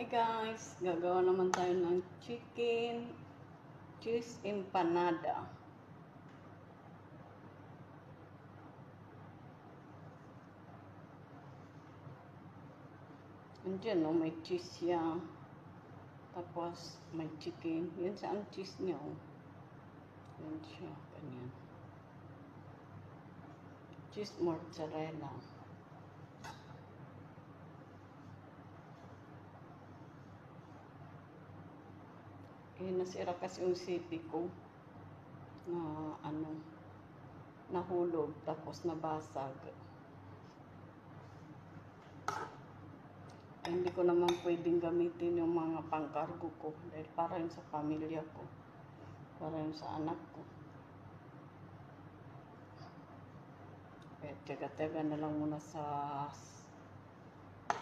Hi guys, gagawa naman tayo ng chicken cheese empanada. Andiyan no, may cheese yan. Tapos may chicken. Yan saan cheese niya oh. Yan siya, ganyan. Cheese mozzarella. Nasira kasi yung sipi ko na nahulog tapos nabasag. Hindi ko naman pwedeng gamitin yung mga pangkargo ko dahil para yun sa pamilya ko, para yun sa anak ko. Kaya tiyaga-tiyaga na lang muna sa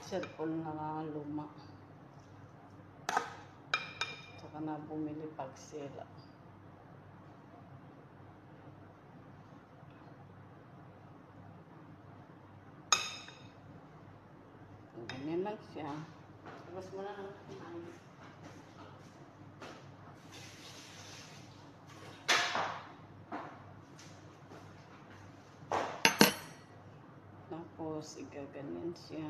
cellphone na luma. Saka na bumili pag sila. Ganyan lang siya. Tapos muna lang kumain. Tapos igaganyan siya.